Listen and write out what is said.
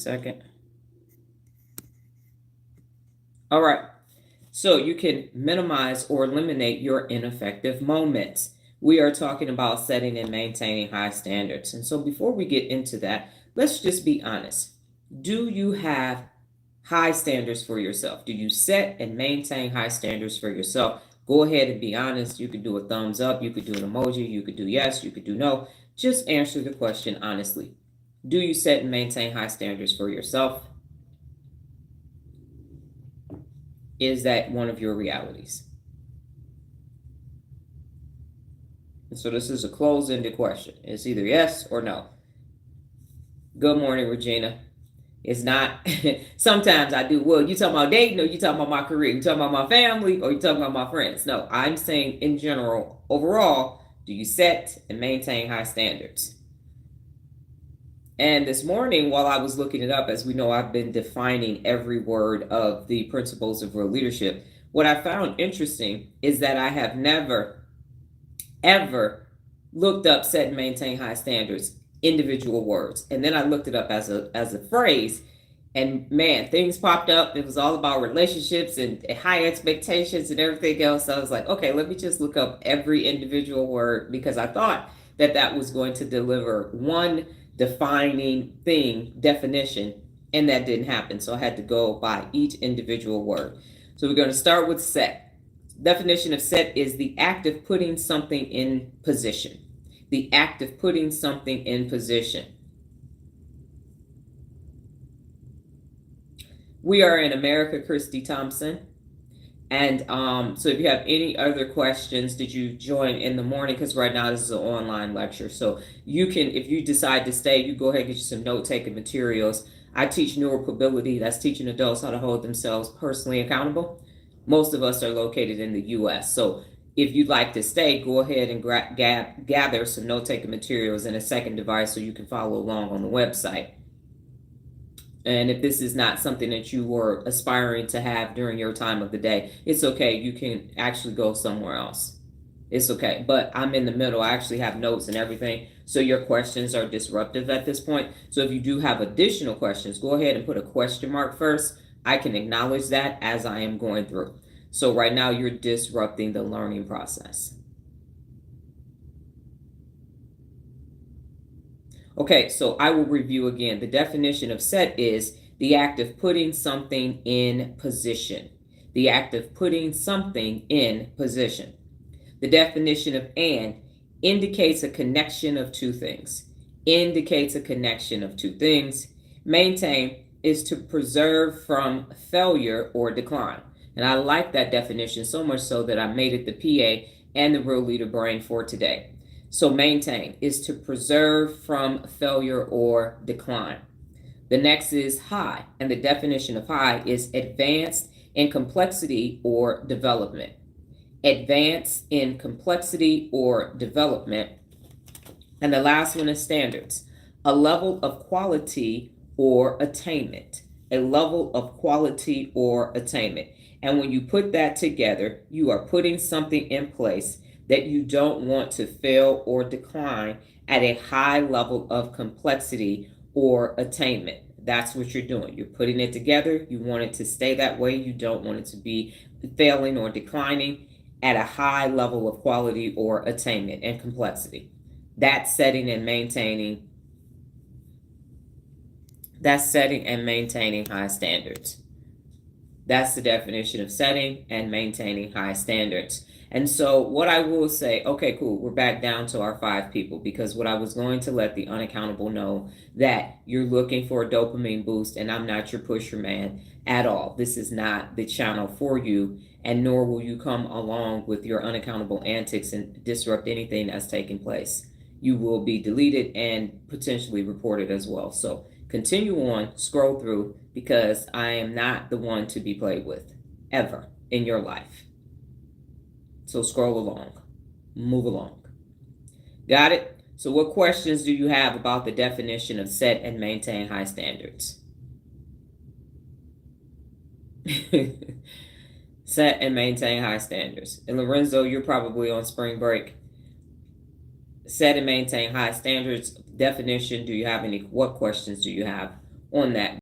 Second. All right. So you can minimize or eliminate your ineffective moments. We are talking about setting and maintaining high standards. And so before we get into that, let's just be honest. Do you have high standards for yourself? Do you set and maintain high standards for yourself? Go ahead and be honest. You could do a thumbs up, you could do an emoji, you could do yes, you could do no. Just answer the question honestly. Do you set and maintain high standards for yourself? Is that one of your realities? And so this is a closed-ended question. It's either yes or no. Good morning, Regina. It's not. Sometimes I do. Well, you talking about dating, or you talking about my career? You talking about my family, or you talking about my friends? No, I'm saying in general, overall, do you set and maintain high standards? And this morning, while I was looking it up, as we know, I've been defining every word of the principles of real leadership. What I found interesting is that I have never, ever looked up set and maintain high standards, individual words. And then I looked it up as a phrase, and man, things popped up. It was all about relationships and high expectations and everything else. So I was like, okay, let me just look up every individual word, because I thought that that was going to deliver one defining thing, definition, and that didn't happen. So I had to go by each individual word. So we're going to start with set. Definition of set is the act of putting something in position. The act of putting something in position. We are in America, Christy Thompson. And so if you have any other questions, did you join in the morning? Because right now this is an online lecture. So you can, if you decide to stay, you go ahead and get you some note-taking materials. I teach Neuropability. That's teaching adults how to hold themselves personally accountable. Most of us are located in the U.S. So if you'd like to stay, go ahead and gather some note-taking materials in a second device so you can follow along on the website. And if this is not something that you were aspiring to have during your time of the day, it's okay. You can actually go somewhere else. It's okay. But I'm in the middle. I actually have notes and everything. So your questions are disruptive at this point. So if you do have additional questions, go ahead and put a question mark first. I can acknowledge that as I am going through. So right now you're disrupting the learning process. Okay, so I will review again. The definition of set is the act of putting something in position. The act of putting something in position. The definition of and indicates a connection of two things. Indicates a connection of two things. Maintain is to preserve from failure or decline. And I like that definition so much so that I made it the PA and the Real Leader Brain for today. So maintain is to preserve from failure or decline. The next is high, and the definition of high is advanced in complexity or development. Advanced in complexity or development. And the last one is standards, a level of quality or attainment. A level of quality or attainment. And when you put that together, you are putting something in place that you don't want to fail or decline at a high level of complexity or attainment. That's what you're doing. You're putting it together. You want it to stay that way. You don't want it to be failing or declining at a high level of quality or attainment and complexity. That's setting and maintaining. That's setting and maintaining high standards. That's the definition of setting and maintaining high standards. And so what I will say, okay, cool, we're back down to our 5 people, because what I was going to let the unaccountable know that you're looking for a dopamine boost, and I'm not your pusher man at all. This is not the channel for you, and nor will you come along with your unaccountable antics and disrupt anything that's taking place. You will be deleted and potentially reported as well. So continue on, scroll through, because I am not the one to be played with ever in your life. So scroll along, move along. Got it? So what questions do you have about the definition of set and maintain high standards? Set and maintain high standards. And Lorenzo, you're probably on spring break. Set and maintain high standards. Definition, do you have any? What questions do you have on that.